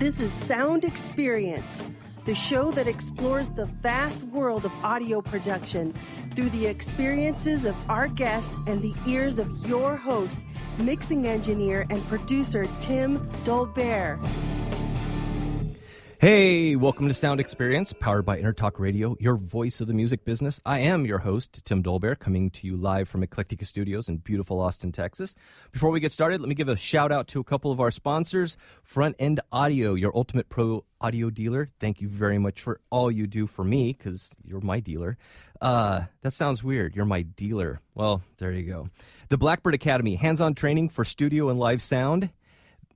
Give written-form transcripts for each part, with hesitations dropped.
This is Sound Experience, the show that explores the vast world of audio production through the experiences of our guest and the ears of your host, mixing engineer and producer Tim Dolbear. Hey, welcome to Sound Experience, powered by Intertalk Radio, your voice of the music business. I am your host, Tim Dolbear, coming to you live from Eclectica Studios in beautiful Austin, Texas. Before we get started, let me give a shout out to a couple of our sponsors. Front End Audio, your ultimate pro audio dealer. Thank you very much for all you do for me, because you're my dealer. That sounds weird. You're my dealer. Well, there you go. The Blackbird Academy, hands-on training for studio and live sound.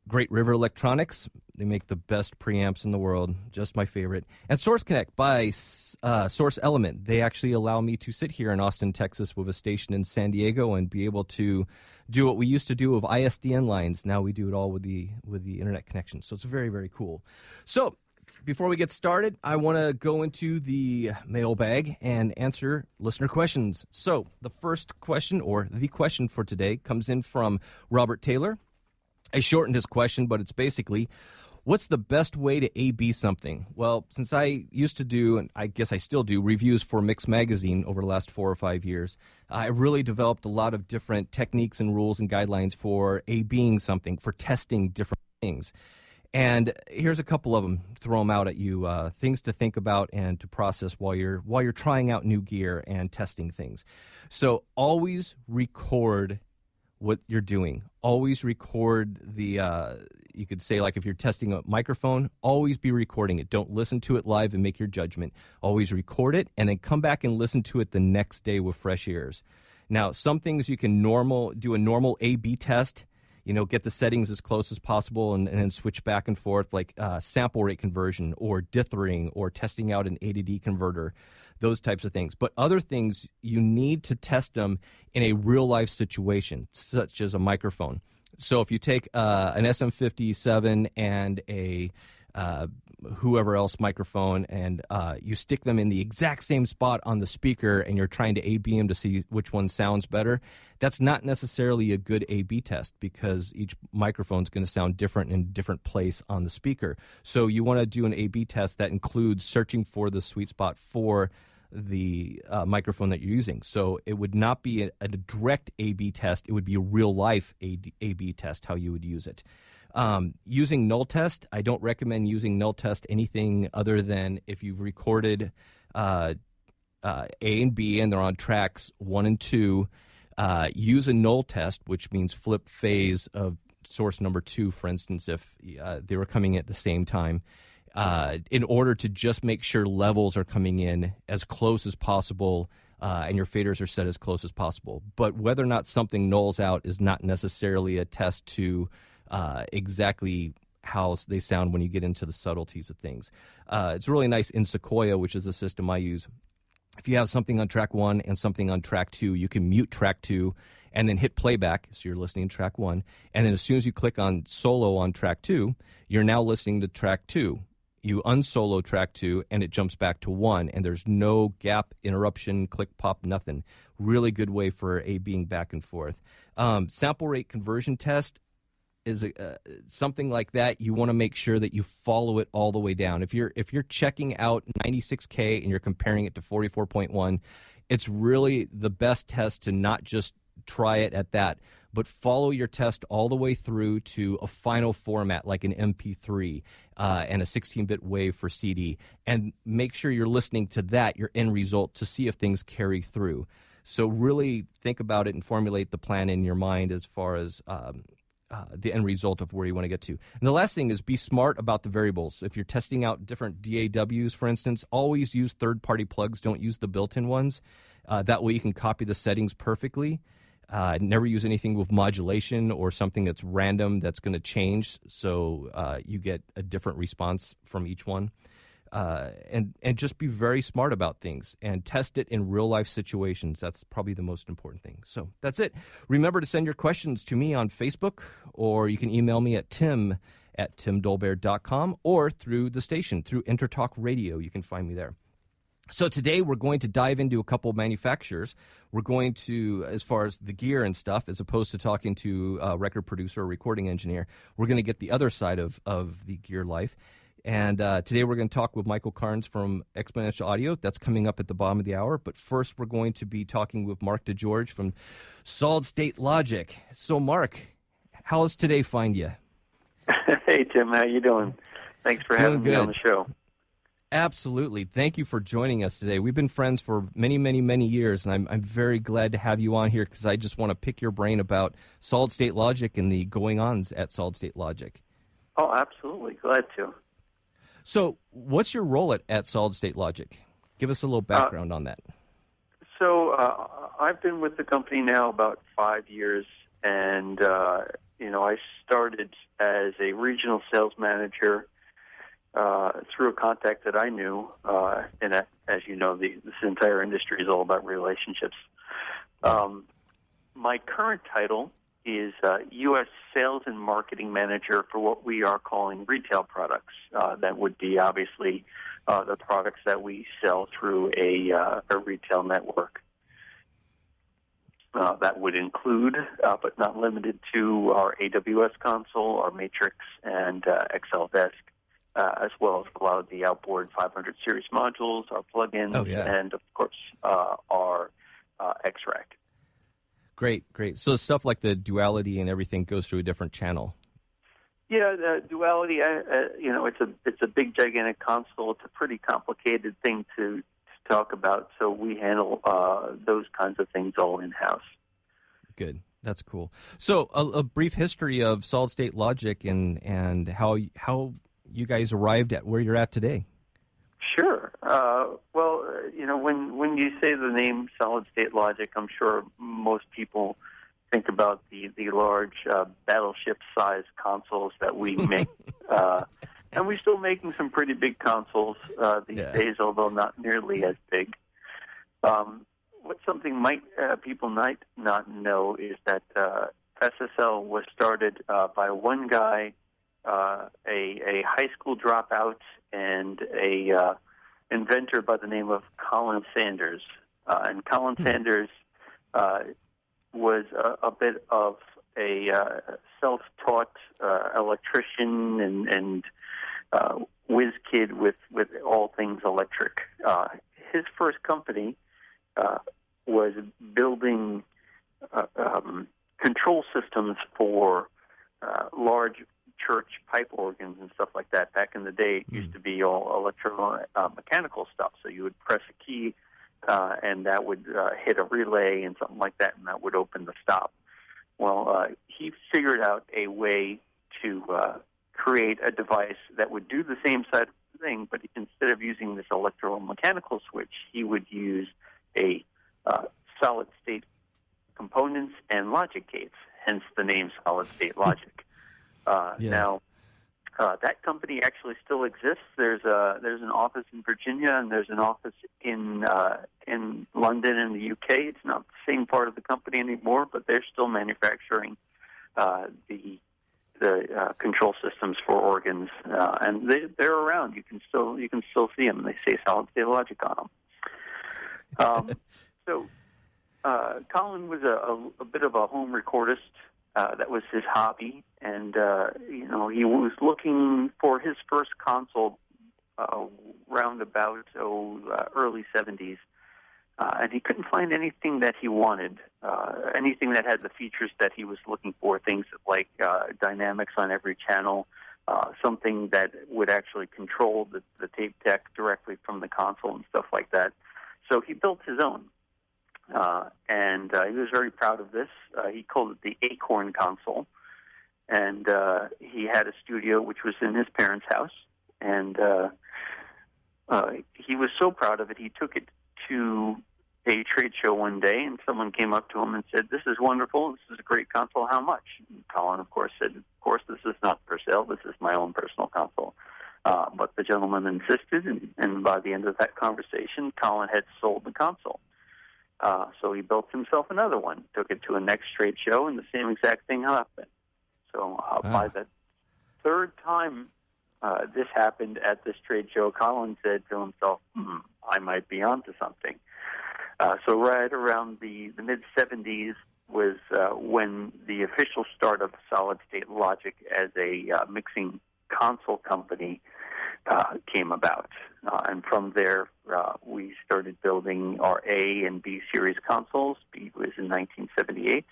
Great River Electronics. They make the best preamps in the world, just my favorite. And Source Connect by Source Element. They actually allow me to sit here in Austin, Texas with a station in San Diego and be able to do what we used to do with ISDN lines. Now we do it all with the internet connection. So it's very, very cool. So before we get started, I want to go into the mailbag and answer listener questions. So the first question, or the question for today, comes in from Robert Taylor. I shortened his question, but it's basically, what's the best way to A-B something? Well, since I used to do, and I guess I still do, reviews for Mix Magazine over the last 4 or 5 years, I really developed a lot of different techniques and rules and guidelines for A-Bing something, for testing different things. And here's a couple of them, throw them out at you, things to think about and to process while you're trying out new gear and testing things. So always record what you're doing. Always record the, you could say, like if you're testing a microphone, always be recording it. Don't listen to it live and make your judgment. Always record it and then come back and listen to it the next day with fresh ears. Now, some things you can do a normal A/B test, get the settings as close as possible and then switch back and forth, like sample rate conversion or dithering or testing out an A to D converter. Those types of things. But other things, you need to test them in a real-life situation, such as a microphone. So if you take an SM57 and a whoever else microphone and you stick them in the exact same spot on the speaker and you're trying to A-B them to see which one sounds better, that's not necessarily a good A-B test because each microphone is going to sound different in a different place on the speaker. So you want to do an A-B test that includes searching for the sweet spot for the microphone that you're using. So it would not be a direct A/B test. It would be a real-life A/B test, how you would use it. Using null test, I don't recommend using null test anything other than if you've recorded A and B and they're on tracks 1 and 2, use a null test, which means flip phase of source number 2, for instance, if they were coming at the same time. In order to just make sure levels are coming in as close as possible and your faders are set as close as possible. But whether or not something nulls out is not necessarily a test to exactly how they sound when you get into the subtleties of things. It's really nice in Sequoia, which is the system I use. If you have something on track 1 and something on track 2, you can mute track 2 and then hit playback, so you're listening to track 1. And then as soon as you click on solo on track 2, you're now listening to track 2. You unsolo track 2, and it jumps back to 1, and there's no gap, interruption, click, pop, nothing. Really good way for A-Bing back and forth. Sample rate conversion test is something like that. You want to make sure that you follow it all the way down. If you're checking out 96K and you're comparing it to 44.1, it's really the best test to not just try it at that, but follow your test all the way through to a final format like an MP3 and a 16-bit wave for CD, and make sure you're listening to that, your end result, to see if things carry through. So really think about it and formulate the plan in your mind as far as the end result of where you want to get to. And the last thing is be smart about the variables. If you're testing out different DAWs, for instance, always use third-party plugs. Don't use the built-in ones. That way you can copy the settings perfectly. Never use anything with modulation or something that's random that's going to change, so you get a different response from each one. And just be very smart about things and test it in real-life situations. That's probably the most important thing. So that's it. Remember to send your questions to me on Facebook, or you can email me at tim@timdolbear.com, or through the station, through Intertalk Radio. You can find me there. So today we're going to dive into a couple manufacturers. We're going to, as far as the gear and stuff, as opposed to talking to a record producer or recording engineer, we're going to get the other side of the gear life. And today we're going to talk with Michael Carnes from Exponential Audio. That's coming up at the bottom of the hour. But first we're going to be talking with Marc DeGeorge from Solid State Logic. So Marc, how's today find you? Hey, Tim, how you doing? Thanks for having me on the show. Absolutely. Thank you for joining us today. We've been friends for many, many, many years, and I'm very glad to have you on here because I just want to pick your brain about Solid State Logic and the going-ons at Solid State Logic. Oh, absolutely. Glad to. So what's your role at Solid State Logic? Give us a little background on that. So I've been with the company now about 5 years, and, I started as a regional sales manager through a contact that I knew, and as you know, this entire industry is all about relationships. My current title is U.S. Sales and Marketing Manager for what we are calling retail products. That would be obviously the products that we sell through a retail network. That would include, but not limited to, our AWS console, our Matrix, and XL Desk. As well as a lot of the outboard 500 series modules, our plugins, and of course our X-Rack. Great. So stuff like the duality and everything goes through a different channel. Yeah, the duality. It's a big, gigantic console. It's a pretty complicated thing to talk about. So we handle those kinds of things all in house. Good. That's cool. So a brief history of Solid State Logic and how you guys arrived at where you're at today. Sure. When you say the name Solid State Logic, I'm sure most people think about the large battleship-sized consoles that we make. And we're still making some pretty big consoles these days, although not nearly as big. What something people might not know is that SSL was started by one guy, a high school dropout, and a inventor by the name of Colin Sanders. And Colin Sanders was a bit of a self-taught electrician and whiz kid with all things electric. His first company was building control systems for large church pipe organs and stuff like that. Back in the day, it used to be all electromechanical stuff. So you would press a key, and that would hit a relay and something like that, and that would open the stop. Well, he figured out a way to create a device that would do the same side of the thing, but instead of using this electromechanical switch, he would use a solid-state components and logic gates, hence the name Solid State Logic. Yes. Now, that company actually still exists. There's an office in Virginia, and there's an office in London in the UK. It's not the same part of the company anymore, but they're still manufacturing the control systems for organs, and they're around. You can still see them. They say Solid State Logic on them. Colin was a bit of a home recordist. That was his hobby, and he was looking for his first console round about early 70s, and he couldn't find anything that he wanted, anything that had the features that he was looking for, things like dynamics on every channel, something that would actually control the tape deck directly from the console and stuff like that. So he built his own. And he was very proud of this. He called it the Acorn console. And he had a studio which was in his parents' house. And he was so proud of it, he took it to a trade show one day, and someone came up to him and said, "This is wonderful. This is a great console. How much?" And Colin, of course, said, "Of course, this is not for sale. This is my own personal console." But the gentleman insisted, and by the end of that conversation, Colin had sold the console. So he built himself another one, took it to a next trade show, and the same exact thing happened. So by the third time this happened at this trade show, Colin said to himself, I might be onto something. So right around the mid-'70s was when the official start of Solid State Logic as a mixing console company came about. And from there, we started building our A and B series consoles. B was in 1978.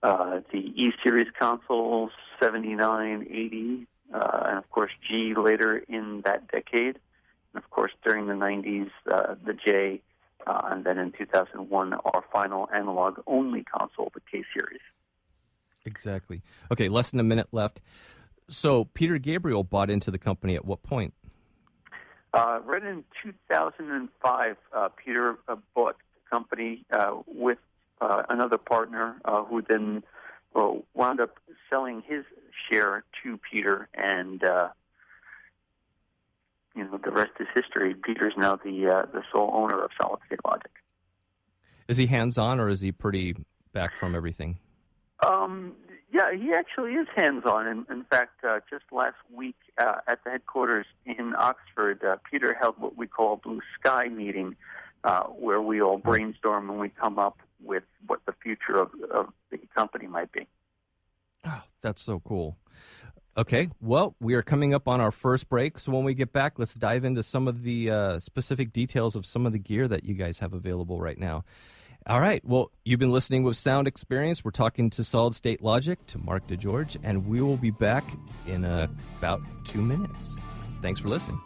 The E series consoles, 79, 80, and of course G later in that decade. And of course during the 90s, the J, and then in 2001, our final analog-only console, the K series. Exactly. Okay, less than a minute left. So Peter Gabriel bought into the company at what point? Right in 2005, Peter bought the company with another partner who then wound up selling his share to Peter, and the rest is history. Peter's now the sole owner of Solid State Logic. Is he hands-on, or is he pretty back from everything? Yeah, he actually is hands-on. In fact, just last week at the headquarters in Oxford, Peter held what we call a Blue Sky meeting, where we all brainstorm and we come up with what the future of the company might be. Oh, that's so cool. Okay, well, we are coming up on our first break, so when we get back, let's dive into some of the specific details of some of the gear that you guys have available right now. All right, well, you've been listening with Sound Experience. We're talking to Solid State Logic, to Marc DeGeorge, and we will be back in about 2 minutes. Thanks for listening.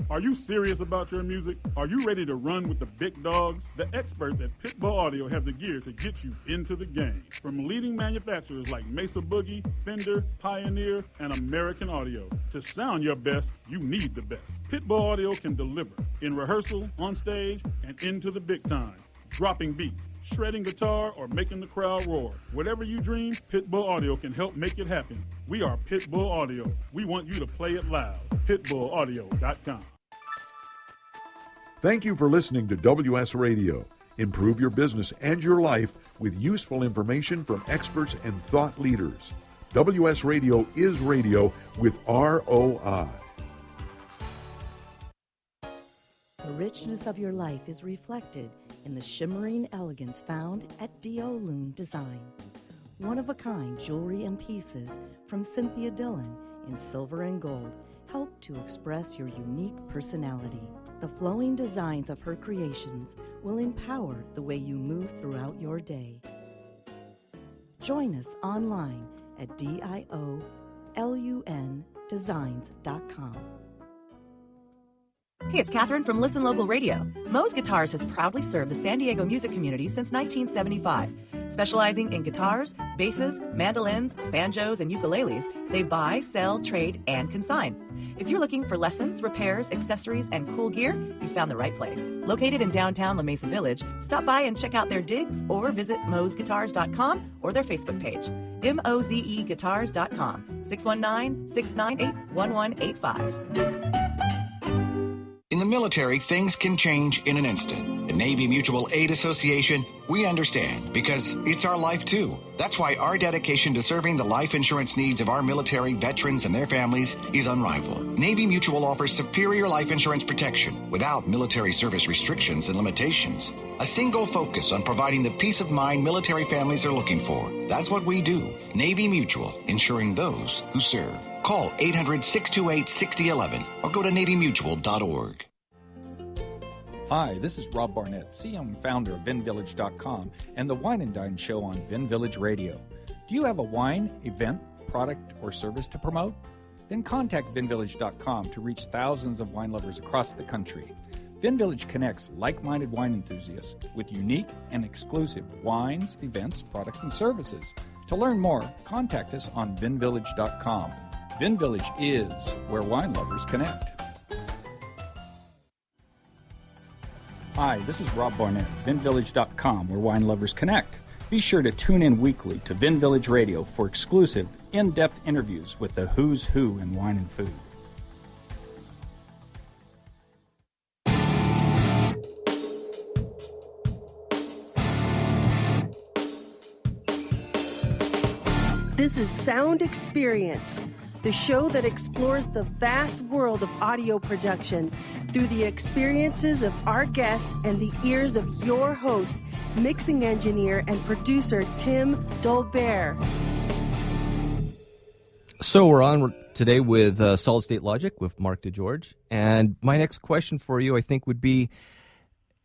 Are you serious about your music? Are you ready to run with the big dogs? The experts at Pitbull Audio have the gear to get you into the game. From leading manufacturers like Mesa Boogie, Fender, Pioneer, and American Audio. To sound your best, you need the best. Pitbull Audio can deliver in rehearsal, on stage, and into the big time. Dropping beats, shredding guitar, or making the crowd roar. Whatever you dream, Pitbull Audio can help make it happen. We are Pitbull Audio. We want you to play it loud. PitbullAudio.com. Thank you for listening to WS Radio. Improve your business and your life with useful information from experts and thought leaders. WS Radio is radio with ROI. The richness of your life is reflected in the shimmering elegance found at D.O. Loon Design. One-of-a-kind jewelry and pieces from Cynthia Dillon in silver and gold help to express your unique personality. The flowing designs of her creations will empower the way you move throughout your day. Join us online at DIOLUNdesigns.com. Hey, it's Catherine from Listen Local Radio. Moe's Guitars has proudly served the San Diego music community since 1975. Specializing in guitars, basses, mandolins, banjos, and ukuleles, they buy, sell, trade, and consign. If you're looking for lessons, repairs, accessories, and cool gear, you found the right place. Located in downtown La Mesa Village, stop by and check out their digs or visit moesguitars.com or their Facebook page. MOZEguitars.com, 619-698-1185. In the military, things can change in an instant. At Navy Mutual Aid Association, we understand because it's our life too. That's why our dedication to serving the life insurance needs of our military veterans and their families is unrivaled. Navy Mutual offers superior life insurance protection without military service restrictions and limitations. A single focus on providing the peace of mind military families are looking for. That's what we do. Navy Mutual, insuring those who serve. Call 800-628-6011 or go to NavyMutual.org. Hi, this is Rob Barnett, CEO and founder of VinVillage.com and the Wine and Dine Show on VinVillage Radio. Do you have a wine, event, product, or service to promote? Then contact VinVillage.com to reach thousands of wine lovers across the country. VinVillage connects like-minded wine enthusiasts with unique and exclusive wines, events, products, and services. To learn more, contact us on VinVillage.com. VinVillage is where wine lovers connect. Hi, this is Rob Barnett, VinVillage.com, where wine lovers connect. Be sure to tune in weekly to Vin Village Radio for exclusive, in-depth interviews with the who's who in wine and food. This is Sound Experience, the show that explores the vast world of audio production through the experiences of our guest and the ears of your host, mixing engineer and producer Tim Dolbear. So we're on today with Solid State Logic with Marc DeGeorge. And my next question for you, I think, would be,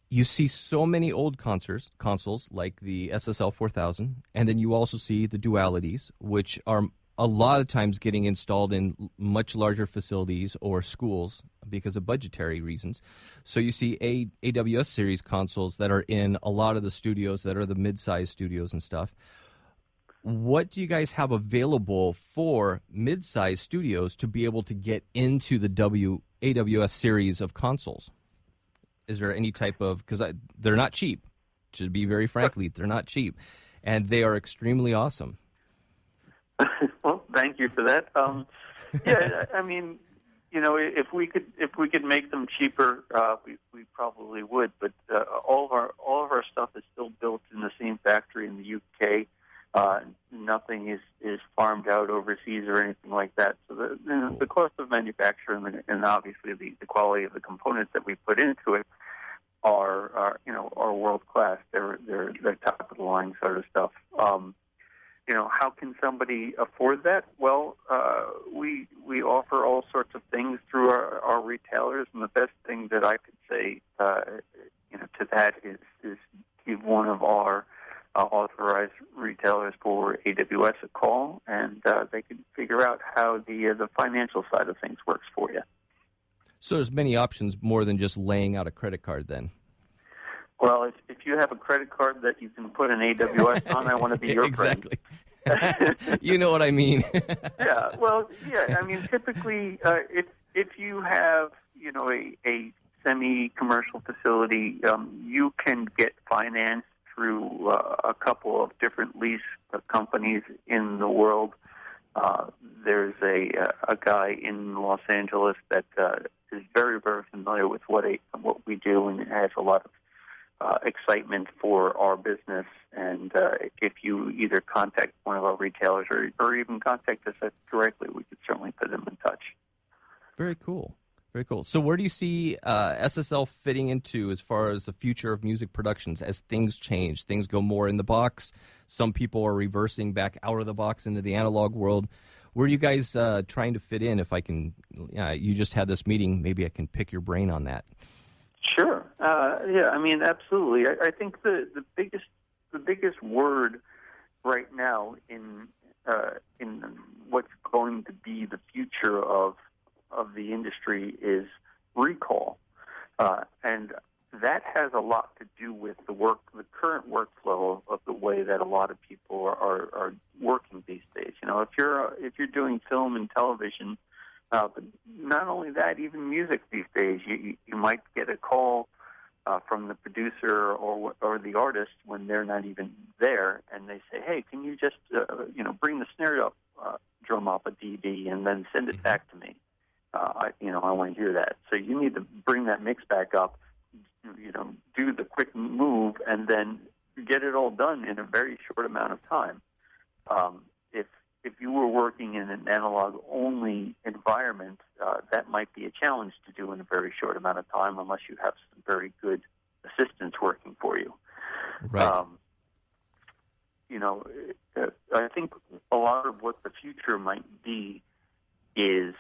you see so many old consoles like the SSL 4000, and then you also see the dualities, which are a lot of times getting installed in much larger facilities or schools because of budgetary reasons. So you see AWS series consoles that are in a lot of the studios that are the mid-sized studios and stuff. What do you guys have available for mid-sized studios to be able to get into the AWS series of consoles? Is there any type of, because they're not cheap, to be very frankly, they're not cheap, and they are extremely awesome. Well, thank you for that. Yeah, I mean, you know, if we could make them cheaper, we probably would. But all of our stuff is still built in the same factory in the UK. Nothing is farmed out overseas or anything like that. So the cost of manufacturing and obviously the quality of the components that we put into it are world class. They're top of the line sort of stuff. You know, how can somebody afford that? Well, we offer all sorts of things through our retailers, and the best thing that I could say, to that is give one of our authorized retailers for AWS a call, and they can figure out how the financial side of things works for you. So there's many options more than just laying out a credit card then. Well, if you have a credit card that you can put an AWS on, I want to be your friend. Exactly. You know what I mean. Yeah. Well, yeah. I mean, typically, if you have, a semi-commercial facility, you can get financed through a couple of different lease companies in the world. There's a guy in Los Angeles that is very, very familiar with what we do and has a lot of excitement for our business. And if you either contact one of our retailers or even contact us directly, we could certainly put them in touch. Very cool. Very cool. So where do you see SSL fitting into as far as the future of music productions as things change? Things go more in the box. Some people are reversing back out of the box into the analog world. Where are you guys trying to fit in? If I can, you just had this meeting. Maybe I can pick your brain on that. Sure. Yeah. I mean, absolutely. I think the biggest word right now in what's going to be the future of the industry is recall, and that has a lot to do with the current workflow of the way that a lot of people are working these days. If you're doing film and television, but not only that, even music these days, you might get a call from the producer or the artist when they're not even there, and they say, "Hey, can you just bring the snare drum up a dB and then send it back to me? I want to hear that." So you need to bring that mix back up, do the quick move, and then get it all done in a very short amount of time. If you were working in an analog-only environment, that might be a challenge to do in a very short amount of time unless you have some very good assistants working for you. Right. I think a lot of what the future might be is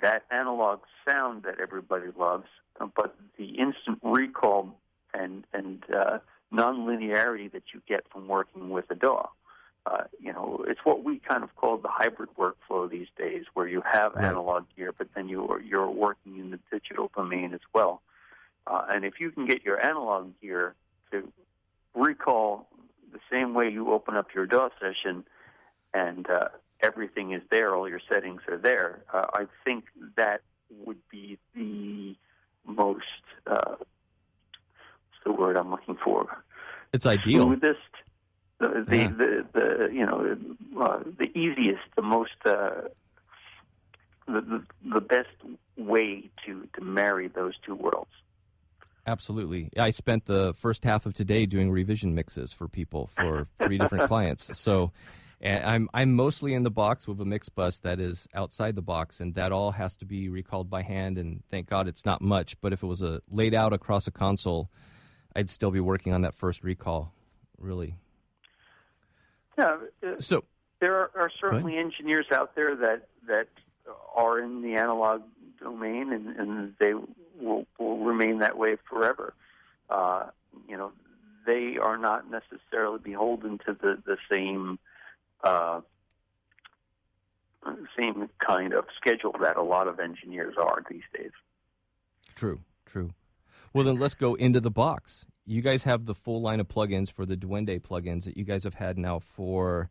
that analog sound that everybody loves, but the instant recall and non-linearity that you get from working with a DAW. It's what we kind of call the hybrid workflow these days, where you have analog gear, but then you're working in the digital domain as well. And if you can get your analog gear to recall the same way you open up your DAW session and everything is there, all your settings are there, I think that would be the most, what's the word I'm looking for? It's ideal. Smoothest. the easiest, the most, the best way to marry those two worlds. Absolutely. I spent the first half of today doing revision mixes for people for 3 different clients. So I'm mostly in the box with a mix bus that is outside the box, and that all has to be recalled by hand, and thank God it's not much. But if it was laid out across a console, I'd still be working on that first recall, really. Yeah. So there are certainly engineers out there that are in the analog domain, and they will remain that way forever. They are not necessarily beholden to the same kind of schedule that a lot of engineers are these days. True. Well, then let's go into the box. You guys have the full line of plugins for the Duende plugins that you guys have had now for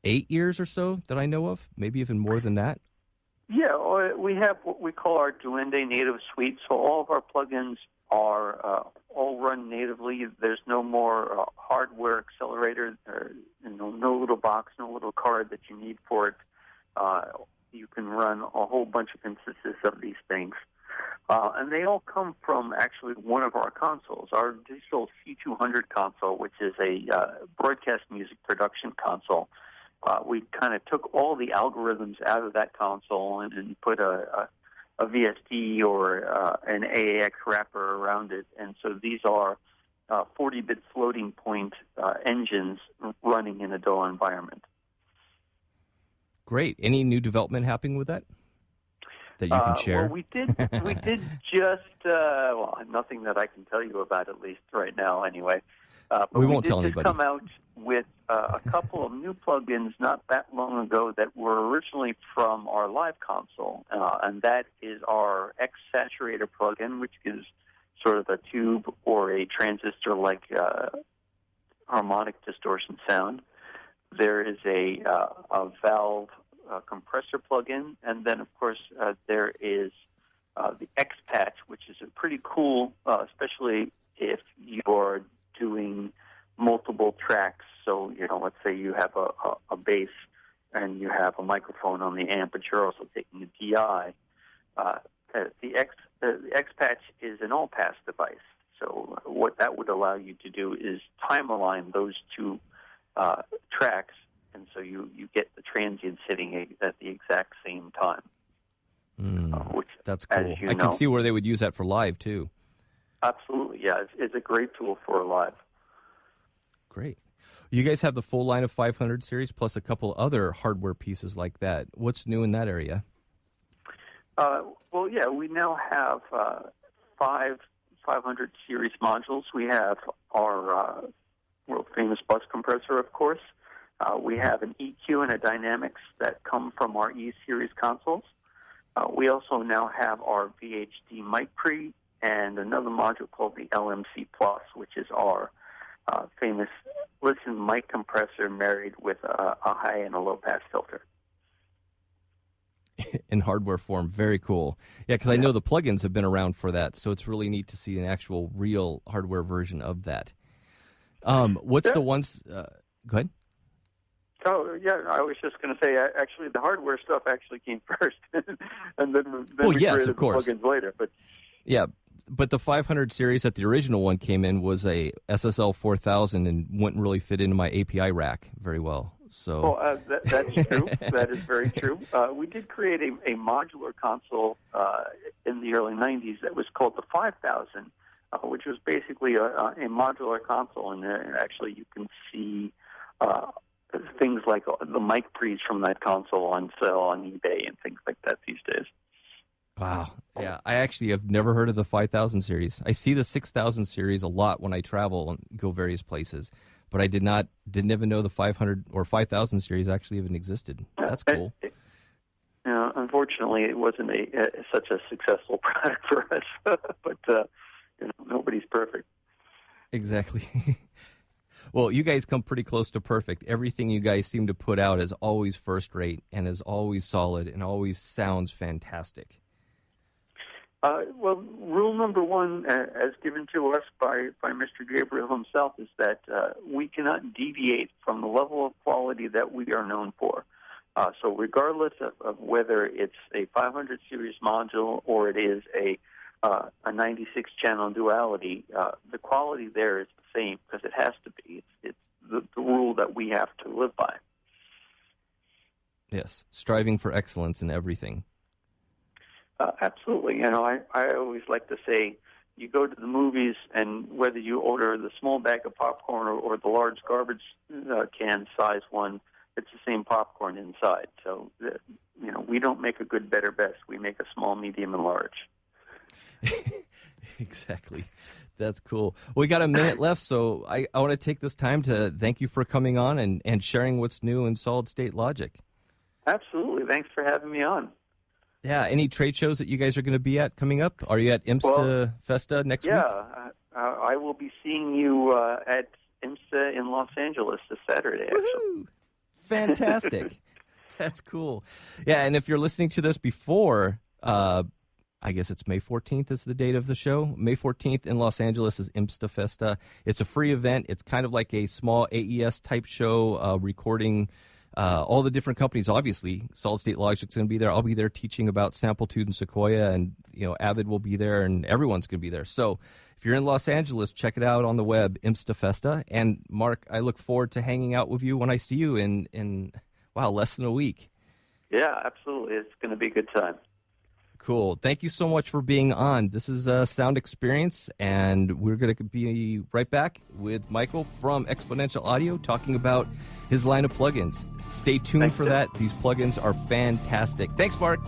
8 years or so that I know of, maybe even more than that. Yeah, we have what we call our Duende native suite. So all of our plugins are all run natively. There's no more hardware accelerator, no little box, no little card that you need for it. You can run a whole bunch of instances of these things. And they all come from actually one of our consoles, our digital C200 console, which is a broadcast music production console. We kind of took all the algorithms out of that console and put a VST or an AAX wrapper around it. And so these are 40-bit floating point engines running in a DAW environment. Great. Any new development happening with that you can share? Well, we did just nothing that I can tell you about, at least right now, anyway. But we won't tell did anybody. Come out with a couple of new plugins not that long ago that were originally from our live console, and that is our X Saturator plugin, which is sort of a tube or a transistor-like harmonic distortion sound. There is a valve compressor plugin, and then, of course, there is the X Patch, which is a pretty cool, especially if you are doing multiple tracks. So, let's say you have a bass and you have a microphone on the amp, but you're also taking a DI. The X Patch is an all-pass device. So what that would allow you to do is time align those two tracks, and so you get the transients hitting at the exact same time. Which, that's cool. I can see where they would use that for live, too. Absolutely, yeah. It's a great tool for live. Great. You guys have the full line of 500 series plus a couple other hardware pieces like that. What's new in that area? Well, yeah, we now have 500 series modules. We have our world-famous bus compressor, of course. We have an EQ and a dynamics that come from our E-series consoles. We also now have our VHD mic pre and another module called the LMC Plus, which is our famous listen mic compressor married with a high and a low pass filter. In hardware form, very cool. Yeah, because I know the plugins have been around for that, so it's really neat to see an actual real hardware version of that. What's the ones? Go ahead. Oh, yeah, I was just going to say, actually, the hardware stuff actually came first, and then we created the plugins later. But yeah, but the 500 series that the original one came in was a SSL 4000 and wouldn't really fit into my API rack very well. So, that's true. That is very true. We did create a modular console in the early 90s that was called the 5000, which was basically a modular console, and actually you can see things like the mic pre's from that console on sale on eBay and things like that these days. Wow. Yeah, I actually have never heard of the 5000 series. I see the 6000 series a lot when I travel and go various places, but I didn't even know the 500 or 5000 series actually even existed. That's cool. Unfortunately, it wasn't such a successful product for us, but nobody's perfect. Exactly. Well, you guys come pretty close to perfect. Everything you guys seem to put out is always first rate and is always solid and always sounds fantastic. Well, rule number one, as given to us by Mr. Gabriel himself, is that we cannot deviate from the level of quality that we are known for. So regardless of whether it's a 500 series module or it is a 96-channel duality, the quality there is the same because it has to be. It's the rule that we have to live by. Yes, striving for excellence in everything. Absolutely. I always like to say, you go to the movies, and whether you order the small bag of popcorn or the large garbage can size one, it's the same popcorn inside. So, we don't make a good, better, best. We make a small, medium, and large. Exactly. That's cool. We got a minute left, so I want to take this time to thank you for coming on and sharing what's new in solid-state logic. Absolutely. Thanks for having me on. Yeah. Any trade shows that you guys are going to be at coming up? Are you at IMSTA Festa next week? Yeah. I will be seeing you at IMSTA in Los Angeles this Saturday, actually. Woo-hoo! Fantastic. That's cool. Yeah, and if you're listening to this before, I guess it's May 14th is the date of the show. May 14th in Los Angeles is IMSTA Festa. It's a free event. It's kind of like a small AES-type show, recording all the different companies. Obviously, Solid State Logic's going to be there. I'll be there teaching about Samplitude and Sequoia, and Avid will be there, and everyone's going to be there. So if you're in Los Angeles, check it out on the web, IMSTA Festa. And Mark, I look forward to hanging out with you when I see you in less than a week. Yeah, absolutely. It's going to be a good time. Cool. Thank you so much for being on. This is Sound Experience, and we're going to be right back with Michael from Exponential Audio talking about his line of plugins. Stay tuned for that. These plugins are fantastic. Thanks, Mark.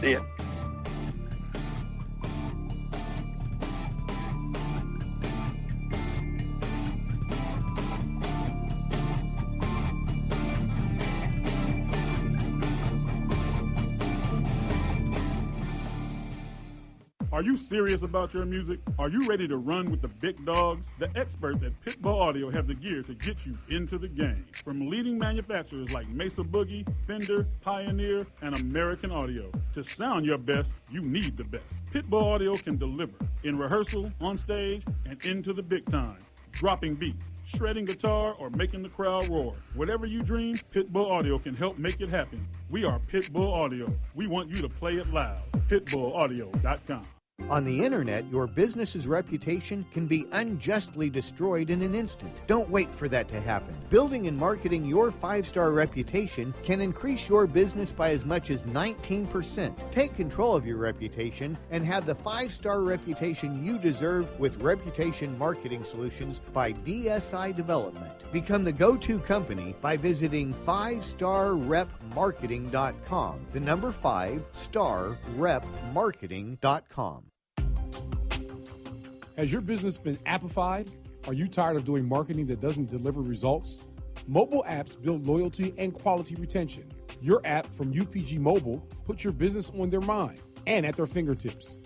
See ya. Are you serious about your music? Are you ready to run with the big dogs? The experts at Pitbull Audio have the gear to get you into the game. From leading manufacturers like Mesa Boogie, Fender, Pioneer, and American Audio. To sound your best, you need the best. Pitbull Audio can deliver in rehearsal, on stage, and into the big time. Dropping beats, shredding guitar, or making the crowd roar. Whatever you dream, Pitbull Audio can help make it happen. We are Pitbull Audio. We want you to play it loud. PitbullAudio.com. On the internet, your business's reputation can be unjustly destroyed in an instant. Don't wait for that to happen. Building and marketing your 5-star reputation can increase your business by as much as 19%. Take control of your reputation and have the 5-star reputation you deserve with Reputation Marketing Solutions by DSI Development. Become the go-to company by visiting 5starrepmarketing.com. The number 5starrepmarketing.com. Has your business been appified? Are you tired of doing marketing that doesn't deliver results? Mobile apps build loyalty and quality retention. Your app from UPG Mobile puts your business on their mind and at their fingertips.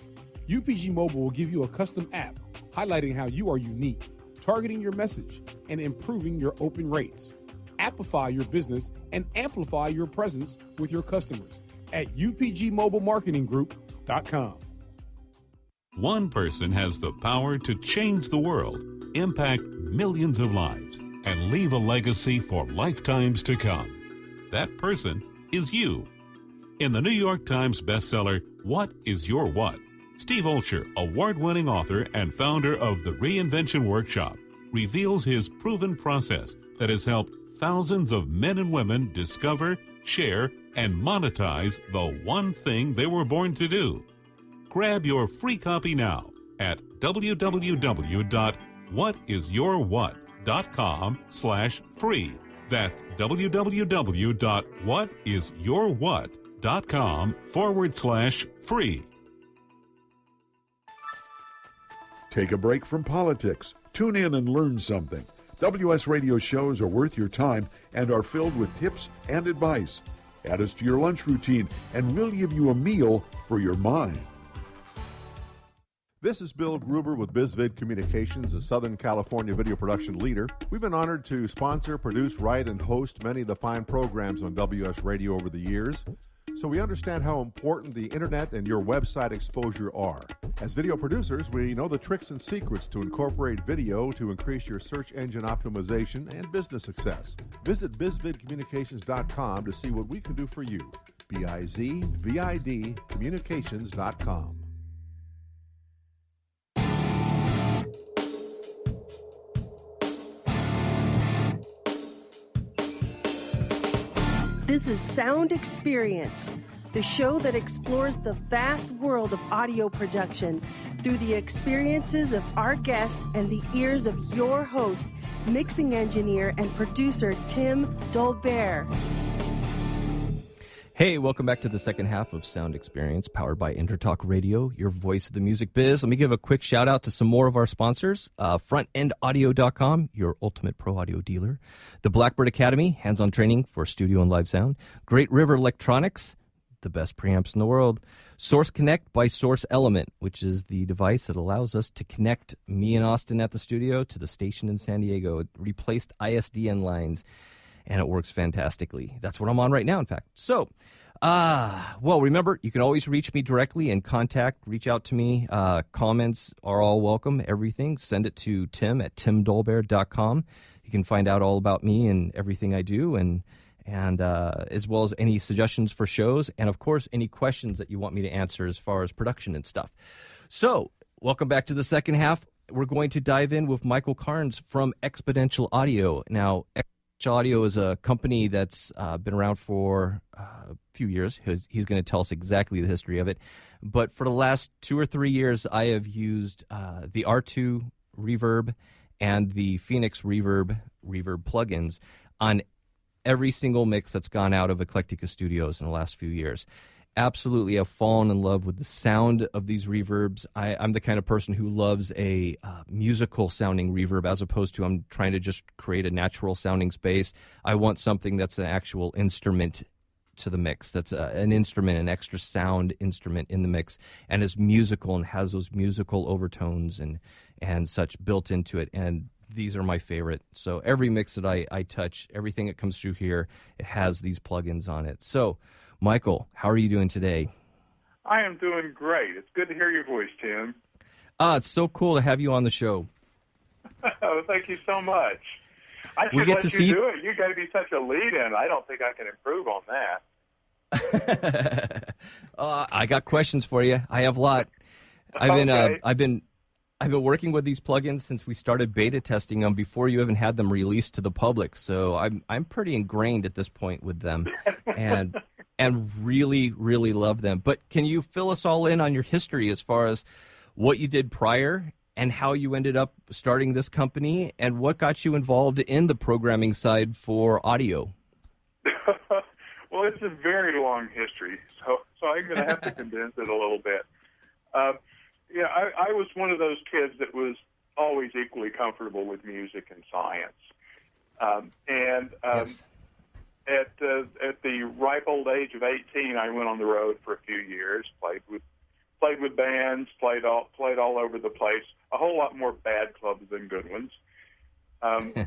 UPG Mobile will give you a custom app highlighting how you are unique, targeting your message, and improving your open rates. Appify your business and amplify your presence with your customers at upgmobilemarketinggroup.com. One person has the power to change the world, impact millions of lives, and leave a legacy for lifetimes to come. That person is you. In the New York Times bestseller, What is Your What? Steve Olsher, award-winning author and founder of the Reinvention Workshop, reveals his proven process that has helped thousands of men and women discover, share, and monetize the one thing they were born to do. Grab your free copy now at www.whatisyourwhat.com/free. That's www.whatisyourwhat.com/free. Take a break from politics. Tune in and learn something. WS Radio shows are worth your time and are filled with tips and advice. Add us to your lunch routine, and we'll give you a meal for your mind. This is Bill Gruber with BizVid Communications, a Southern California video production leader. We've been honored to sponsor, produce, write, and host many of the fine programs on WS Radio over the years. so we understand how important the internet and your website exposure are. As video producers, we know the tricks and secrets to incorporate video to increase your search engine optimization and business success. Visit bizvidcommunications.com to see what we can do for you. BIZVID communications.com. This is Sound Experience, the show that explores the vast world of audio production through the experiences of our guest and the ears of your host, mixing engineer and producer Tim Dolbear. Hey, welcome back to the second half of Sound Experience, powered by Intertalk Radio, your voice of the music biz. Let me give a quick shout out to some more of our sponsors. FrontEndAudio.com, your ultimate pro audio dealer. The Blackbird Academy, hands-on training for studio and live sound. Great River Electronics, the best preamps in the world. Source Connect by Source Element, which is the device that allows us to connect me and Austin at the studio to the station in San Diego. It replaced ISDN lines, and it works fantastically. That's what I'm on right now, in fact. So, well, remember, you can always reach me directly and reach out to me. Comments are all welcome, everything. Send it to Tim at timdolbear.com. You can find out all about me and everything I do, and as well as any suggestions for shows, and, of course, any questions that you want me to answer as far as production and stuff. So, welcome back to the second half. We're going to dive in with Michael Carnes from Exponential Audio. Now, Audio is a company that's been around for a few years. He's going to tell us exactly the history of it. But for the last 2 or 3 years, I have used the R2 Reverb and the Phoenix Reverb plugins on every single mix that's gone out of Eclectica Studios in the last few years. Absolutely have fallen in love with the sound of these reverbs. I'm the kind of person who loves a musical sounding reverb as opposed to I'm trying to just create a natural sounding space. I want something that's an actual instrument to the mix, that's an instrument, an extra sound instrument in the mix, and is musical and has those musical overtones and such built into it. And these are my favorite. So every mix that I touch, everything that comes through here, it has these plugins on it. So, Michael, how are you doing today? I am doing great. It's good to hear your voice, Tim. It's so cool to have you on the show. Oh, thank you so much. I should let you do it. You got to be such a lead-in. I don't think I can improve on that. I got questions for you. I have a lot. I've been working with these plugins since we started beta testing them before you even had them released to the public. So I'm pretty ingrained at this point with them, and really, really love them. But can you fill us all in on your history as far as what you did prior and how you ended up starting this company and what got you involved in the programming side for audio? Well, it's a very long history, so I'm going to have to condense it a little bit. I was one of those kids that was always equally comfortable with music and science. Yes. At the ripe old age of 18, I went on the road for a few years, played with bands, played all over the place. A whole lot more bad clubs than good ones.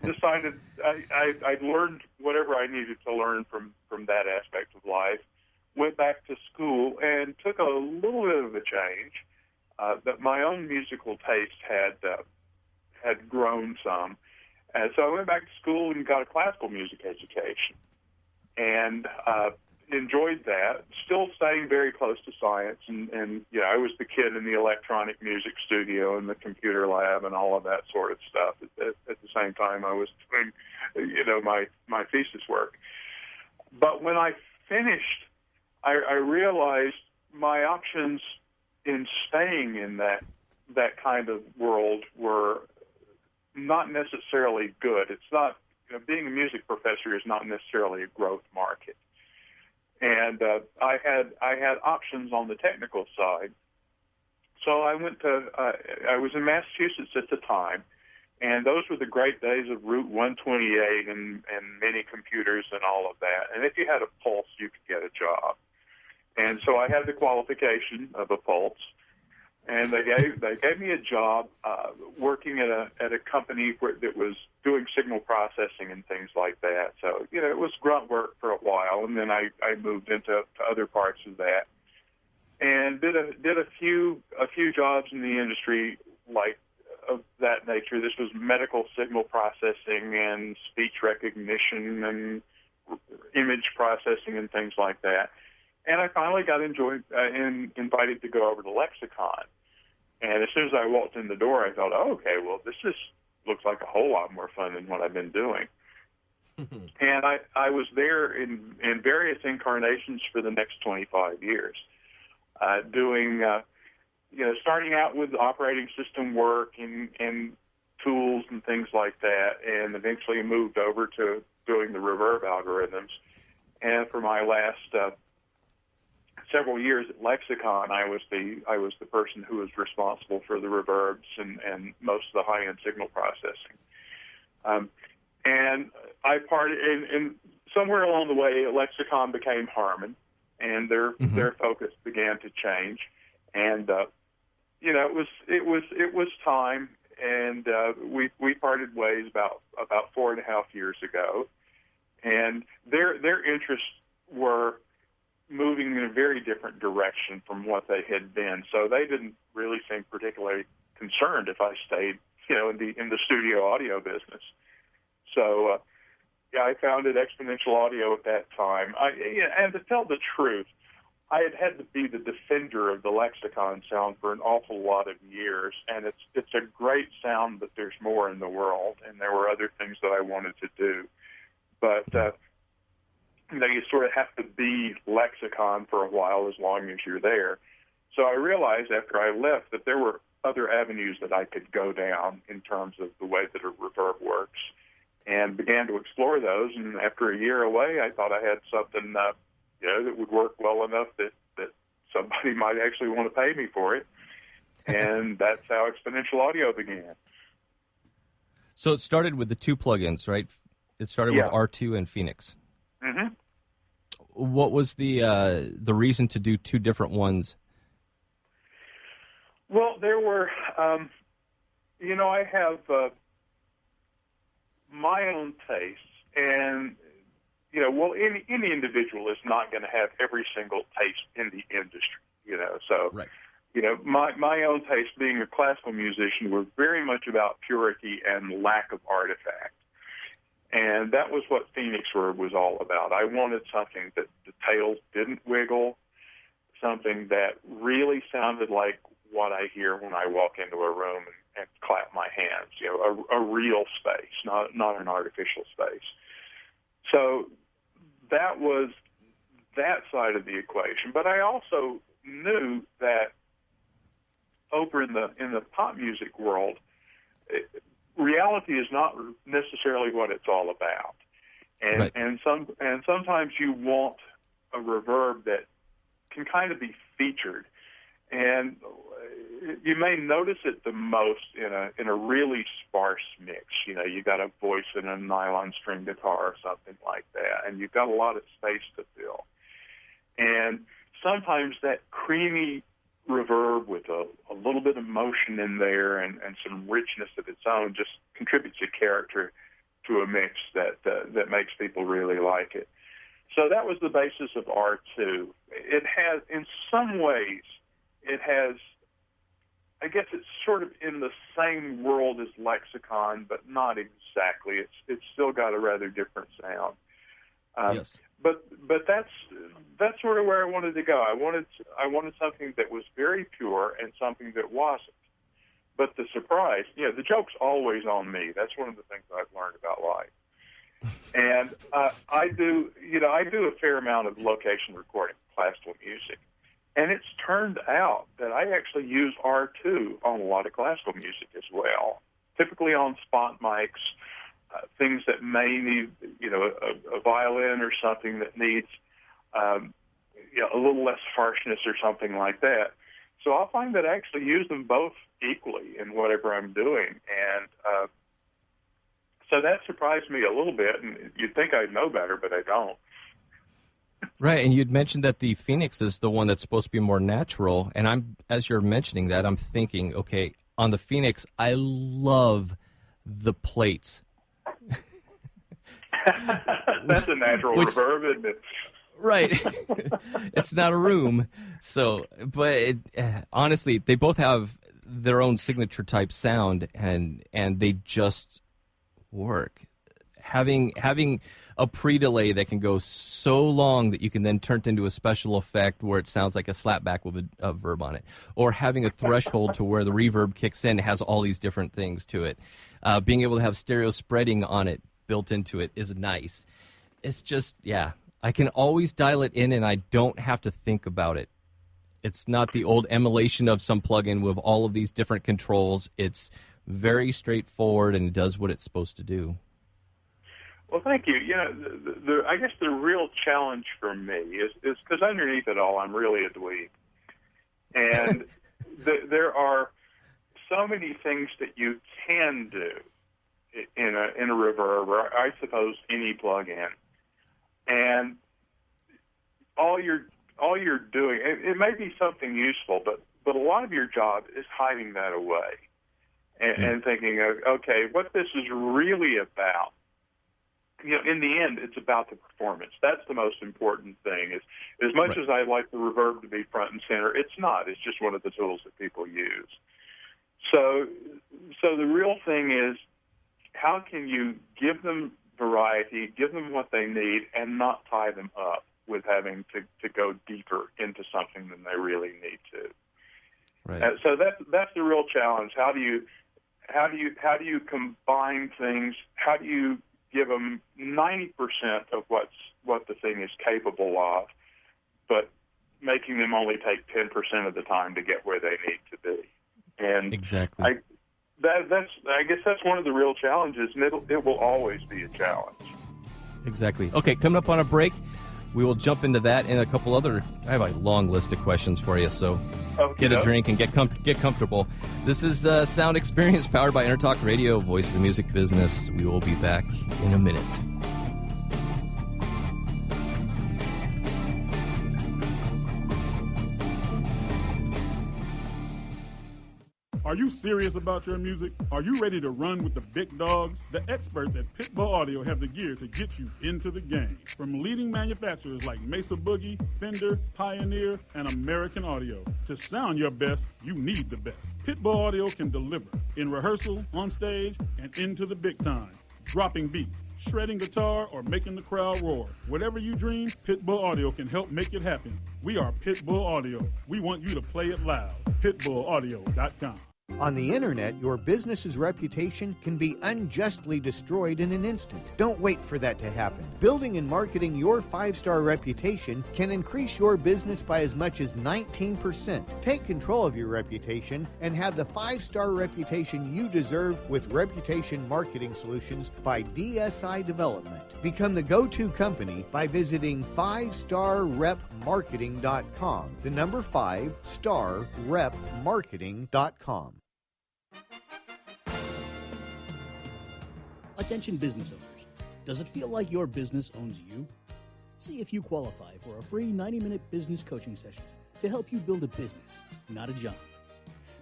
Decided I'd learned whatever I needed to learn from that aspect of life. Went back to school and took a little bit of a change. That my own musical taste had grown some, and so I went back to school and got a classical music education, and enjoyed that. Still staying very close to science, and I was the kid in the electronic music studio and the computer lab and all of that sort of stuff. At the same time, I was doing, my thesis work. But when I finished, I realized my options in staying in that kind of world were not necessarily good. It's not, being a music professor is not necessarily a growth market. And I had options on the technical side. So I went to, I was in Massachusetts at the time, and those were the great days of Route 128 and mini computers and all of that. And if you had a pulse, you could get a job. And so I had the qualification of a pulse, And they gave me a job working at a company that was doing signal processing and things like that. So, it was grunt work for a while, and then I moved into other parts of that, and did a few jobs in the industry like of that nature. This was medical signal processing and speech recognition and image processing and things like that. And I finally got invited to go over to Lexicon. And as soon as I walked in the door, I thought, oh, okay, well, this just looks like a whole lot more fun than what I've been doing. And I was there in various incarnations for the next 25 years, doing, starting out with operating system work and tools and things like that, and eventually moved over to doing the reverb algorithms. And for my last several years at Lexicon, I was the person who was responsible for the reverbs and most of the high-end signal processing. And I parted, and somewhere along the way, Lexicon became Harman, and their focus began to change. And it was time, and we parted ways about 4.5 years ago. And their interests were moving in a very different direction from what they had been. So they didn't really seem particularly concerned if I stayed, in the studio audio business. So, I founded Exponential Audio at that time. And to tell the truth, I had to be the defender of the Lexicon sound for an awful lot of years, and it's a great sound, but there's more in the world, and there were other things that I wanted to do. But you sort of have to be Lexicon for a while as long as you're there. So I realized after I left that there were other avenues that I could go down in terms of the way that a reverb works, and began to explore those. And after a year away, I thought I had something that would work well enough that somebody might actually want to pay me for it. And that's how Exponential Audio began. So it started with the two plugins, right? It started with R2 and Phoenix. Mm-hmm. What was the reason to do two different ones? Well, there were, I have my own tastes, and any individual is not going to have every single taste in the industry, So, right. My own taste, being a classical musician, was very much about purity and lack of artifact. And that was what Phoenix was all about. I wanted something that the tails didn't wiggle, something that really sounded like what I hear when I walk into a room and clap my hands, a real space, not an artificial space. So that was that side of the equation. But I also knew that over in the pop music world, reality is not necessarily what it's all about, and right. and sometimes you want a reverb that can kind of be featured, and you may notice it the most in a really sparse mix. You got a voice and a nylon string guitar or something like that, and you've got a lot of space to fill, and sometimes that creamy reverb with a little bit of motion in there and some richness of its own just contributes a character to a mix that makes people really like it. So that was the basis of R2. It has, in some ways, I guess it's sort of in the same world as Lexicon, but not exactly. It's still got a rather different sound. Yes. But that's sort of where I wanted to go. I wanted something that was very pure and something that wasn't. But the surprise, the joke's always on me. That's one of the things I've learned about life. And I do a fair amount of location recording, classical music. And it's turned out that I actually use R2 on a lot of classical music as well, typically on spot mics, things that may need, a violin or something that needs a little less harshness or something like that. So I'll find that I actually use them both equally in whatever I'm doing. And so that surprised me a little bit, and you'd think I'd know better, but I don't. Right, and you'd mentioned that the Phoenix is the one that's supposed to be more natural, and as you're mentioning that, I'm thinking, okay, on the Phoenix, I love the plates. That's a natural reverb, isn't it? Right. It's not a room. So, but honestly, they both have their own signature type sound, and they just work. Having a pre-delay that can go so long that you can then turn it into a special effect where it sounds like a slapback with a verb on it, or having a threshold to where the reverb kicks in, has all these different things to it. Being able to have stereo spreading on it built into it is nice. It's just, yeah, I can always dial it in and I don't have to think about it. It's not the old emulation of some plugin with all of these different controls. It's very straightforward and it does what it's supposed to do. Well, thank you. You know, I guess the real challenge for me is because underneath it all, I'm really a dweeb. And there are so many things that you can do in a reverb, or I suppose any plug-in. And all you're doing, it may be something useful, but a lot of your job is hiding that away and thinking, okay, what this is really about. You know, in the end, it's about the performance. That's the most important thing. Is as much as I like the reverb to be front and center, it's not. It's just one of the tools that people use. So the real thing is, how can you give them variety, give them what they need, and not tie them up with having to go deeper into something than they really need to. Right. So that's the real challenge. How do you combine things? How do you give them 90% of what the thing is capable of, but making them only take 10% of the time to get where they need to be? And exactly. I guess that's one of the real challenges, and it will always be a challenge. Exactly. Okay, coming up on a break, we will jump into that and a couple other. I have a long list of questions for you, so get a drink and get comfortable. This is Sound Experience powered by Intertalk Radio, voice of the music business. We will be back in a minute. Are you serious about your music? Are you ready to run with the big dogs? The experts at Pitbull Audio have the gear to get you into the game. From leading manufacturers like Mesa Boogie, Fender, Pioneer, and American Audio. To sound your best, you need the best. Pitbull Audio can deliver in rehearsal, on stage, and into the big time. Dropping beats, shredding guitar, or making the crowd roar. Whatever you dream, Pitbull Audio can help make it happen. We are Pitbull Audio. We want you to play it loud. PitbullAudio.com. On the internet, your business's reputation can be unjustly destroyed in an instant. Don't wait for that to happen. Building and marketing your 5-star reputation can increase your business by as much as 19%. Take control of your reputation and have the 5-star reputation you deserve with Reputation Marketing Solutions by DSI Development. Become the go-to company by visiting 5starrepmarketing.com. The number 5starrepmarketing.com. Attention business owners. Does it feel like your business owns you? See if you qualify for a free 90-minute business coaching session to help you build a business, not a job.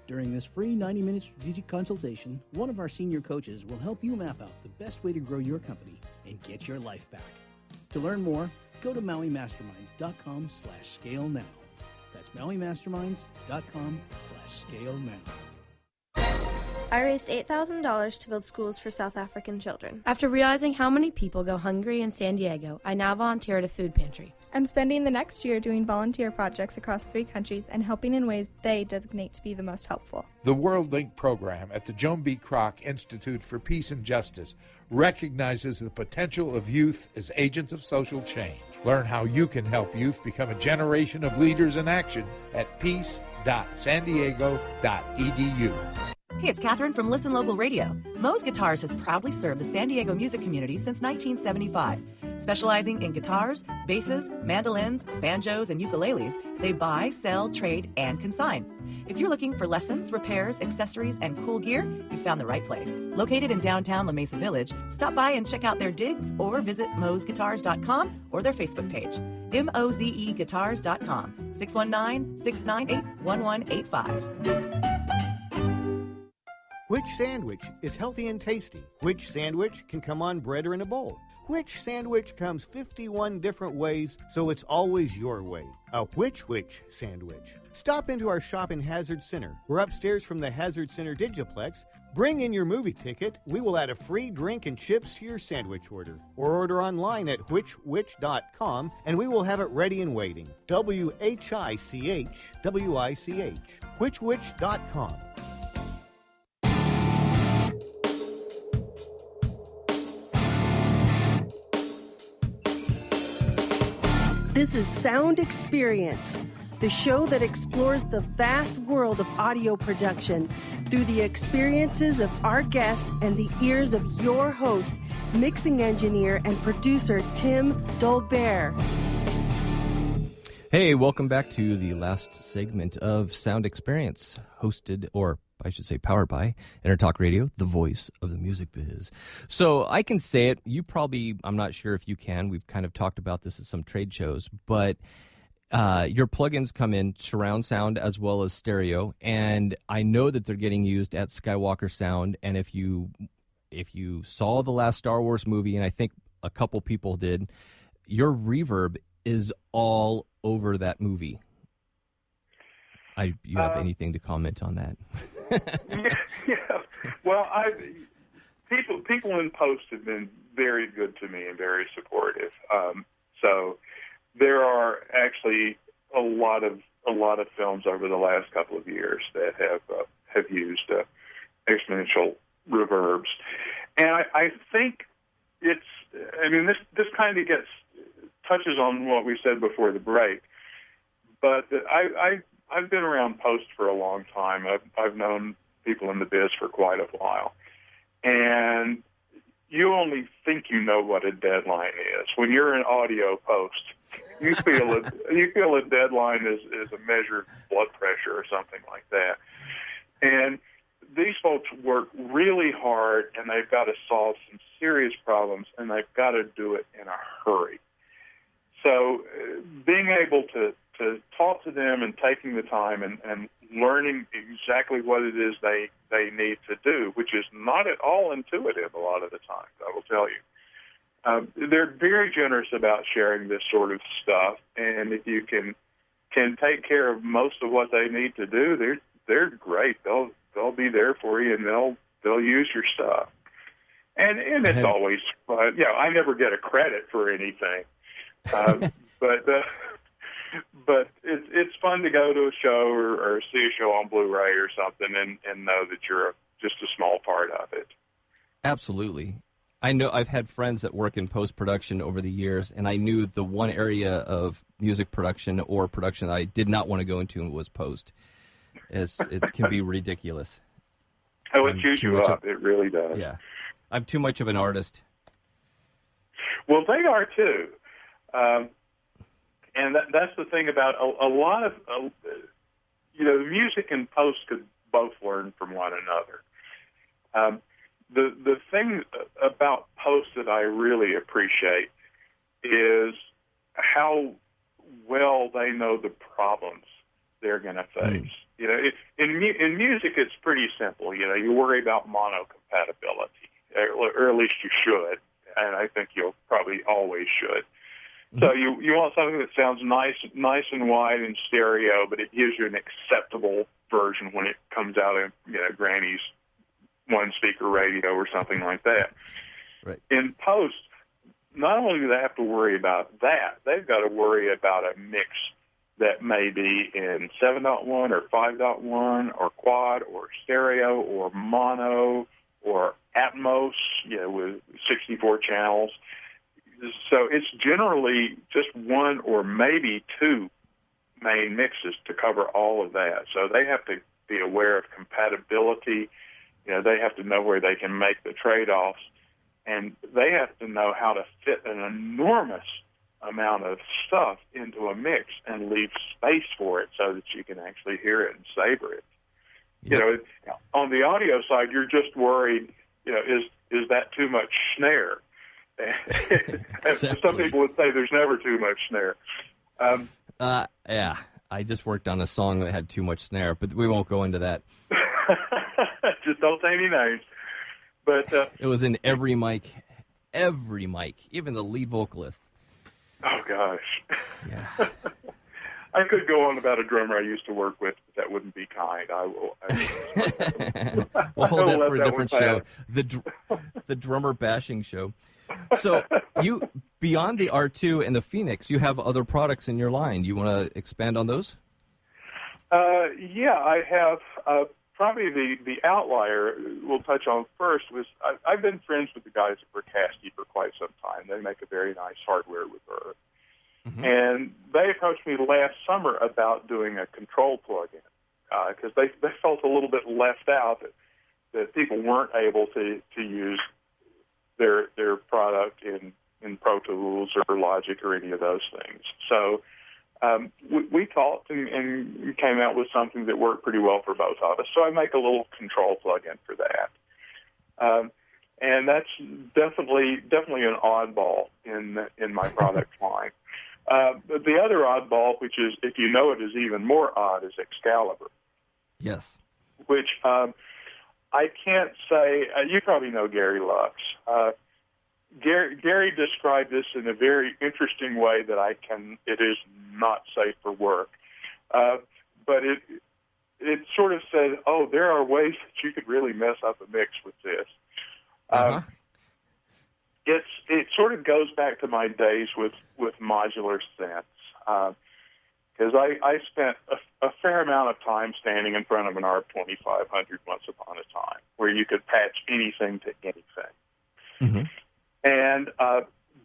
During this free 90-minute strategic consultation, one of our senior coaches will help you map out the best way to grow your company and get your life back. To learn more, go to MauiMasterminds.com/scale now. That's MauiMasterminds.com/scale now. I raised $8,000 to build schools for South African children. After realizing how many people go hungry in San Diego, I now volunteer at a food pantry. I'm spending the next year doing volunteer projects across 3 countries and helping in ways they designate to be the most helpful. The World Link program at the Joan B. Kroc Institute for Peace and Justice recognizes the potential of youth as agents of social change. Learn how you can help youth become a generation of leaders in action at peace.sandiego.edu. Hey, it's Catherine from Listen Local Radio. Moe's Guitars has proudly served the San Diego music community since 1975. Specializing in guitars, basses, mandolins, banjos, and ukuleles, they buy, sell, trade, and consign. If you're looking for lessons, repairs, accessories, and cool gear, you found the right place. Located in downtown La Mesa Village, stop by and check out their digs or visit moesguitars.com or their Facebook page. mozeguitars.com, 619-698-1185. Which sandwich is healthy and tasty? Which sandwich can come on bread or in a bowl? Which sandwich comes 51 different ways, so it's always your way? A which sandwich. Stop into our shop in Hazard Center. We're upstairs from the Hazard Center Digiplex. Bring in your movie ticket. We will add a free drink and chips to your sandwich order. Or order online at which.com, and we will have it ready and waiting. WHICH, WICH. Which.com. This is Sound Experience, the show that explores the vast world of audio production through the experiences of our guest and the ears of your host, mixing engineer and producer Tim Dolbear. Hey, welcome back to the last segment of Sound Experience, hosted, or I should say powered by Intertalk Radio, the voice of the music biz. So I can say it. You probably, I'm not sure if you can. We've kind of talked about this at some trade shows, but your plugins come in surround sound as well as stereo, and I know that they're getting used at Skywalker Sound. And if you saw the last Star Wars movie, and I think a couple people did, your reverb is all over that movie. You have anything to comment on that? yeah. Well, people in post have been very good to me and very supportive. So there are actually a lot of films over the last couple of years that have used exponential reverbs, and I think it's. I mean, this kind of touches on what we said before the break, but I've been around post for a long time. I've known people in the biz for quite a while. And you only think you know what a deadline is. When you're in audio post, you feel a deadline is a measured blood pressure or something like that. And these folks work really hard, and they've got to solve some serious problems, and they've got to do it in a hurry. So being able to talk to them and taking the time and learning exactly what it is they need to do, which is not at all intuitive a lot of the time, I will tell you. They're very generous about sharing this sort of stuff, and if you can take care of most of what they need to do, they're great. They'll be there for you, and they'll use your stuff. And it's always, I never get a credit for anything, but it's fun to go to a show or see a show on Blu-ray or something and know that you're just a small part of it. Absolutely. I know I've had friends that work in post-production over the years, and I knew the one area of music production or production I did not want to go into was post. It can be ridiculous. Oh, it chews you up. It really does. Yeah. I'm too much of an artist. Well, they are too. And that's the thing about a lot of, the music and post could both learn from one another. The thing about post that I really appreciate is how well they know the problems they're going to face. In music, it's pretty simple. You worry about mono compatibility, or at least you should, and I think you'll probably always should. So you want something that sounds nice and wide in stereo, but it gives you an acceptable version when it comes out of Granny's one-speaker radio or something like that. Right. In post, not only do they have to worry about that, they've got to worry about a mix that may be in 7.1 or 5.1 or quad or stereo or mono or Atmos, with 64 channels. So it's generally just one or maybe two main mixes to cover all of that. So they have to be aware of compatibility. They have to know where they can make the trade-offs, and they have to know how to fit an enormous amount of stuff into a mix and leave space for it so that you can actually hear it and savor it. Yep. On the audio side, you're just worried, is that too much snare? Exactly. Some people would say there's never too much snare. Yeah, I just worked on a song that had too much snare, but we won't go into that. Just don't say any names. But it was in every mic, even the lead vocalist. Oh, gosh. Yeah. I could go on about a drummer I used to work with, but that wouldn't be kind. We'll hold that for a different show. The drummer bashing show. So you, beyond the R2 and the Phoenix, you have other products in your line. You want to expand on those? Yeah, I have. Probably the outlier we'll touch on first was I've been friends with the guys at Vercasti for quite some time. They make a very nice hardware reverb. Mm-hmm. And they approached me last summer about doing a control plugin because they felt a little bit left out that people weren't able to use their product in Pro Tools or Logic or any of those things. So we talked and came out with something that worked pretty well for both of us. So I make a little control plugin for that. And that's definitely an oddball in my product line. The other oddball, which is, if you know it, is even more odd, is Excalibur. Yes. Which I can't say, you probably know Gary Lux. Gary described this in a very interesting way that it is not safe for work. But it sort of said, oh, there are ways that you could really mess up a mix with this. It sort of goes back to my days with modular synths, because I spent a fair amount of time standing in front of an ARP 2500 once upon a time, where you could patch anything to anything. Mm-hmm. And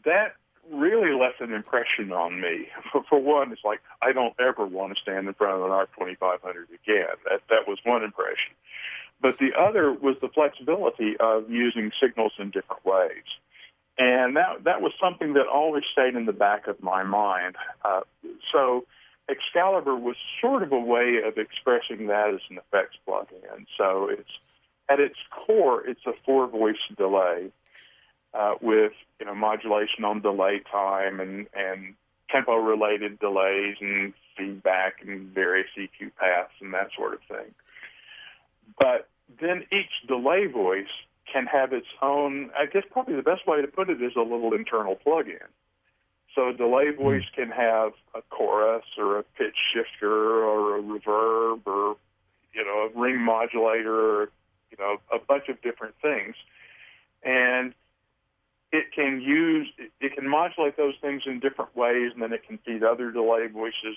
that really left an impression on me. For one, it's like, I don't ever want to stand in front of an ARP 2500 again. That was one impression. But the other was the flexibility of using signals in different ways. And that was something that always stayed in the back of my mind. So Excalibur was sort of a way of expressing that as an effects plugin. So at its core, it's a 4-voice delay with modulation on delay time and tempo-related delays and feedback and various EQ paths and that sort of thing. But then each delay voice can have its own, I guess probably the best way to put it is a little internal plug-in. So a delay voice can have a chorus or a pitch shifter or a reverb or, a ring modulator or, a bunch of different things. And it can modulate those things in different ways, and then it can feed other delay voices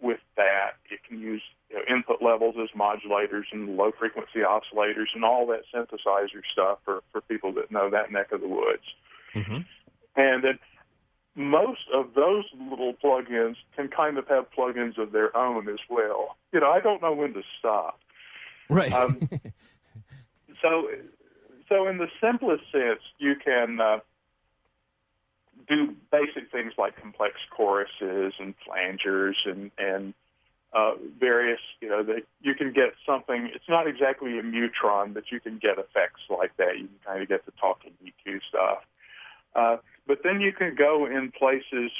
with that. It can use input levels as modulators and low-frequency oscillators and all that synthesizer stuff for people that know that neck of the woods. Mm-hmm. And then most of those little plugins can kind of have plugins of their own as well. I don't know when to stop. Right. So in the simplest sense, you can do basic things like complex choruses and flangers and various, you can get something, it's not exactly a Mutron, but you can get effects like that. You can kind of get the talking EQ stuff. But then you can go in places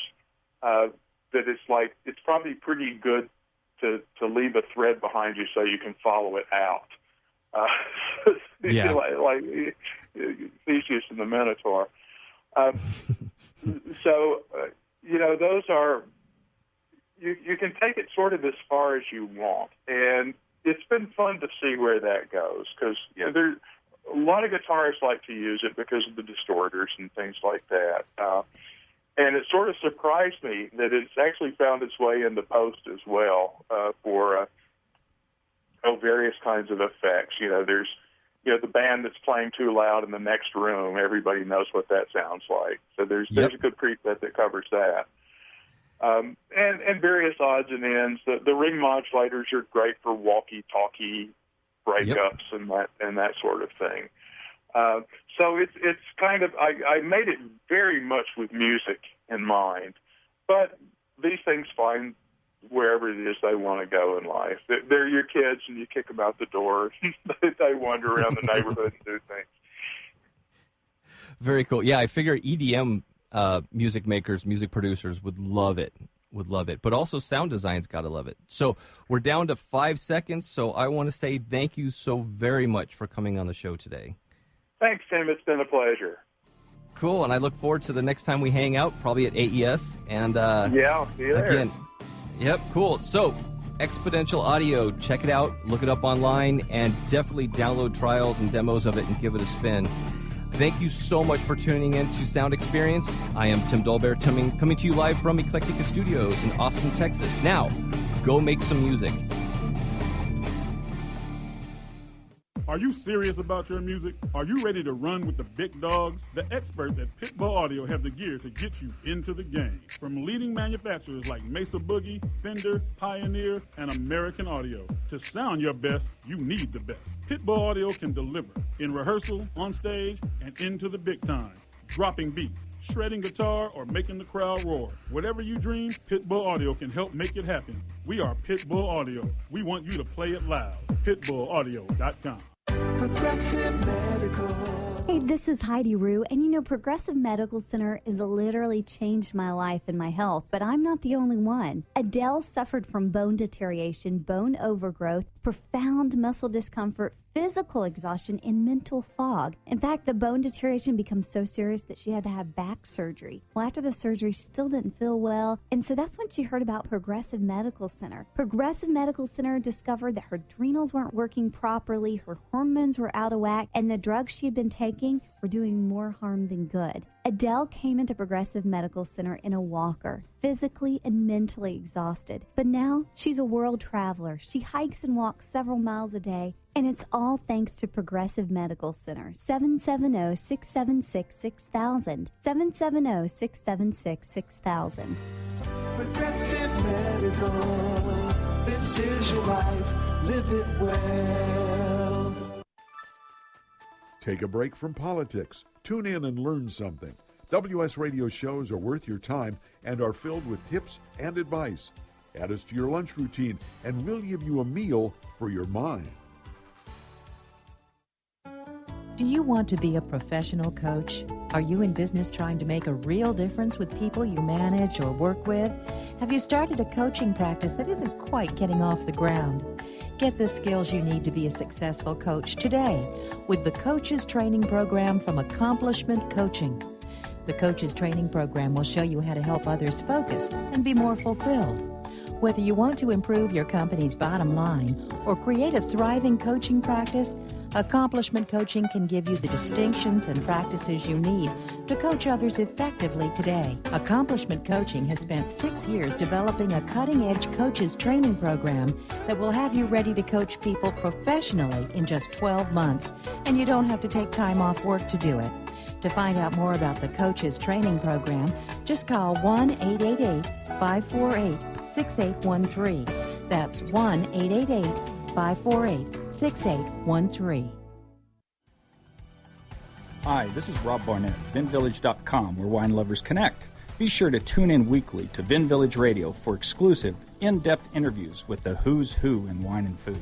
that it's probably pretty good to leave a thread behind you so you can follow it out. Yeah. like Theseus and the Minotaur. So, those are, you can take it sort of as far as you want. And it's been fun to see where that goes because, there's a lot of guitarists like to use it because of the distorters and things like that. And it sort of surprised me that it's actually found its way into post as well for various kinds of effects. There's the band that's playing too loud in the next room. Everybody knows what that sounds like. So there's a good preset that covers that. And various odds and ends. The ring modulators are great for walkie-talkie breakups and that sort of thing. So it's kind of, I made it very much with music in mind, but these things find wherever it is they want to go in life. They're your kids, and you kick them out the door. They wander around the neighborhood and do things. Very cool. Yeah, I figure EDM music makers, music producers would love it. But also sound design's got to love it. So we're down to 5 seconds, so I want to say thank you so very much for coming on the show today. Thanks, Tim. It's been a pleasure. Cool, and I look forward to the next time we hang out, probably at AES. And yeah, I'll see you there. Again, yep, cool. So Exponential Audio, check it out, look it up online, and definitely download trials and demos of it and give it a spin. Thank you so much for tuning in to Sound Experience. I am Tim Dolbear, coming to you live from Eclectica Studios in Austin, Texas. Now, go make some music. Are you serious about your music? Are you ready to run with the big dogs? The experts at Pitbull Audio have the gear to get you into the game. From leading manufacturers like Mesa Boogie, Fender, Pioneer, and American Audio. To sound your best, you need the best. Pitbull Audio can deliver in rehearsal, on stage, and into the big time. Dropping beats, shredding guitar, or making the crowd roar. Whatever you dream, Pitbull Audio can help make it happen. We are Pitbull Audio. We want you to play it loud. PitbullAudio.com. Progressive Medical. Hey, this is Heidi Rue, and you know, Progressive Medical Center has literally changed my life and my health, but I'm not the only one. Adele suffered from bone deterioration, bone overgrowth, profound muscle discomfort, physical exhaustion, and mental fog. In fact, the bone deterioration becomes so serious that she had to have back surgery. Well, after the surgery, she still didn't feel well, and so that's when she heard about Progressive Medical Center. Progressive Medical Center discovered that her adrenals weren't working properly, her hormones were out of whack, and the drugs she had been taking were doing more harm than good. Adele came into Progressive Medical Center in a walker, physically and mentally exhausted. But now she's a world traveler. She hikes and walks several miles a day, and it's all thanks to Progressive Medical Center. 770-676-6000. 770-676-6000. Progressive Medical. This is your life. Live it well. Take a break from politics. Tune in and learn something. WS Radio shows are worth your time and are filled with tips and advice. Add us to your lunch routine, and we'll give you a meal for your mind. Do you want to be a professional coach? Are you in business trying to make a real difference with people you manage or work with? Have you started a coaching practice that isn't quite getting off the ground? Get the skills you need to be a successful coach today with the Coaches Training Program from Accomplishment Coaching. The Coaches Training Program will show you how to help others focus and be more fulfilled. Whether you want to improve your company's bottom line or create a thriving coaching practice, Accomplishment Coaching can give you the distinctions and practices you need to coach others effectively today. Accomplishment Coaching has spent 6 years developing a cutting-edge coaches training program that will have you ready to coach people professionally in just 12 months, and you don't have to take time off work to do it. To find out more about the Coaches Training Program, just call 1-888-548-6813. That's 1-888-548-6813. Hi, this is Rob Barnett, VinVillage.com, where wine lovers connect. Be sure to tune in weekly to Vin Village Radio for exclusive, in-depth interviews with the who's who in wine and food.